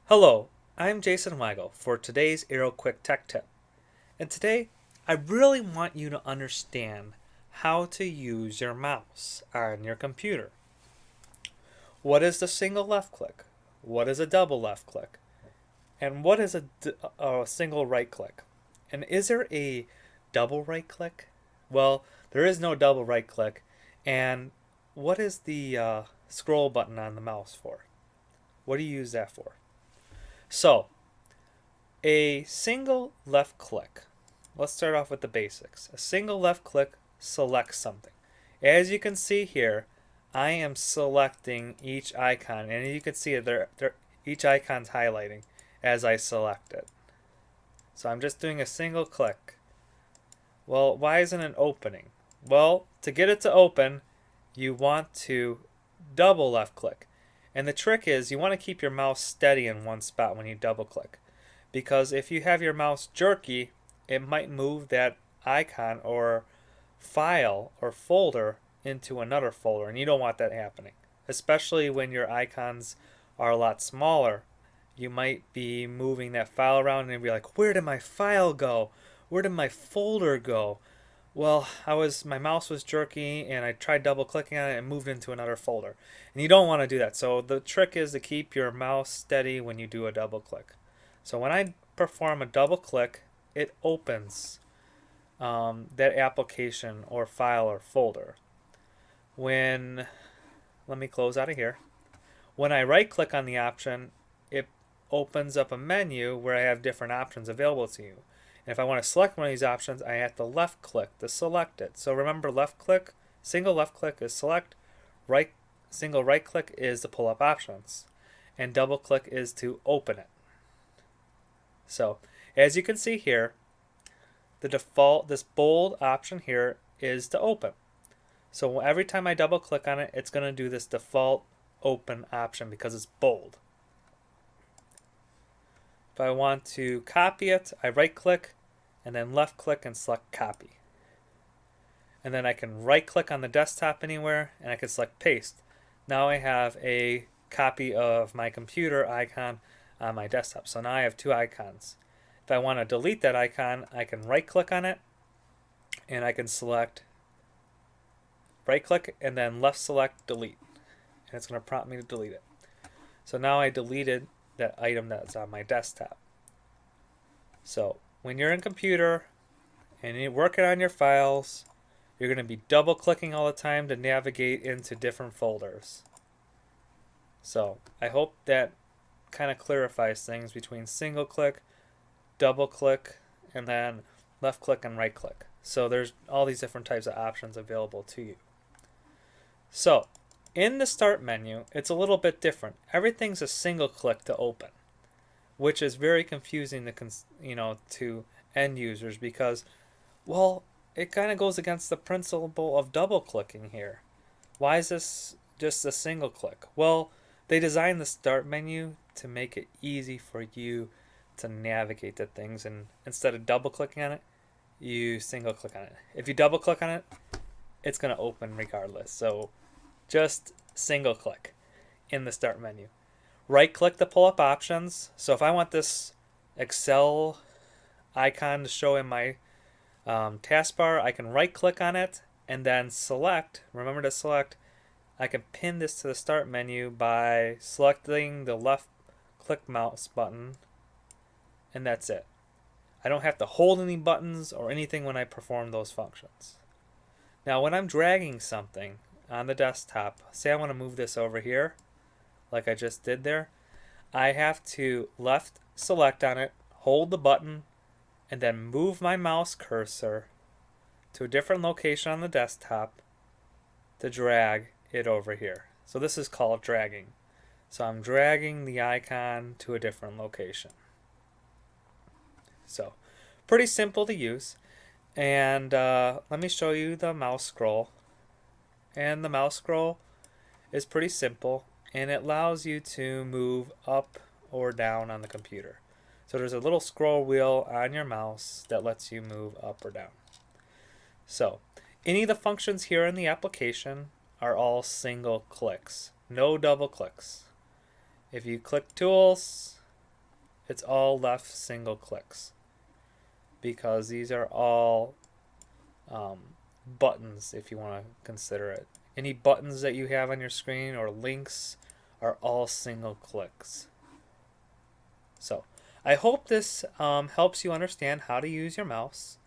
Hello, I'm Jason Weigel for today's AeroQuick Tech Tip. And today, I really want you to understand how to use your mouse on your computer. What is the single left click? What is a double left click? And what is a single right click? And is there a double right click? Well, there is no double right click. And what is the scroll button on the mouse for? What do you use that for? So, a single left click. Let's start off with the basics. A single left click selects something. As you can see here, I am selecting each icon, and you can see each icon's highlighting as I select it. So I'm just doing a single click. Well, why isn't it opening? Well, to get it to open, you want to double left click. And the trick is you want to keep your mouse steady in one spot when you double click. Because if you have your mouse jerky, it might move that icon or file or folder into another folder, and you don't want that happening. Especially when your icons are a lot smaller, you might be moving that file around and be like, where did my file go? Where did my folder go? Well, my mouse was jerky and I tried double clicking on it and moved into another folder. And you don't want to do that. So the trick is to keep your mouse steady when you do a double click. So when I perform a double click, it opens that application or file or folder. Let me close out of here. When I right click on the option, it opens up a menu where I have different options available to you. And if I want to select one of these options, I have to left click to select it. So remember, left click, single left click is select, single right click is to pull up options, and double click is to open it. So as you can see here, the default, this bold option here is to open. So every time I double click on it, it's going to do this default open option because it's bold. If I want to copy it, I right click and then left click and select copy. And then I can right click on the desktop anywhere and I can select paste. Now I have a copy of my computer icon on my desktop. So now I have two icons. If I want to delete that icon, I can right click on it and I can select right click and then left select delete. And it's going to prompt me to delete it. So now I deleted that item that's on my desktop. So when you're in computer and you're working on your files, you're going to be double clicking all the time to navigate into different folders. So I hope that kind of clarifies things between single click, double click, and then left click and right click. So there's all these different types of options available to you. So in the start menu, it's a little bit different. Everything's a single click to open, which is very confusing to end users because, well, it kind of goes against the principle of double clicking here. Why is this just a single click? Well, they designed the start menu to make it easy for you to navigate to things, and instead of double clicking on it, you single click on it. If you double click on it, it's going to open regardless. So just single click in the start menu. Right click to pull up options. So if I want this Excel icon to show in my taskbar, I can right click on it and then select. Remember to select. I can pin this to the start menu by selecting the left click mouse button, and that's it. I don't have to hold any buttons or anything when I perform those functions. Now when I'm dragging something on the desktop, say I want to move this over here like I just did there, I have to left select on it, hold the button, and then move my mouse cursor to a different location on the desktop to drag it over here. So this is called dragging. So I'm dragging the icon to a different location. So pretty simple to use. And let me show you the mouse scroll. And the mouse scroll is pretty simple, and it allows you to move up or down on the computer. So there's a little scroll wheel on your mouse that lets you move up or down. So any of the functions here in the application are all single clicks, no double clicks. If you click Tools, it's all left single clicks, because these are all buttons, if you want to consider it. Any buttons that you have on your screen or links are all single clicks. So I hope this helps you understand how to use your mouse.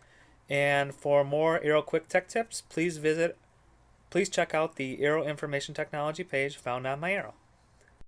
And for more Aero Quick Tech tips, please check out the Aero Information Technology page found on My Aero.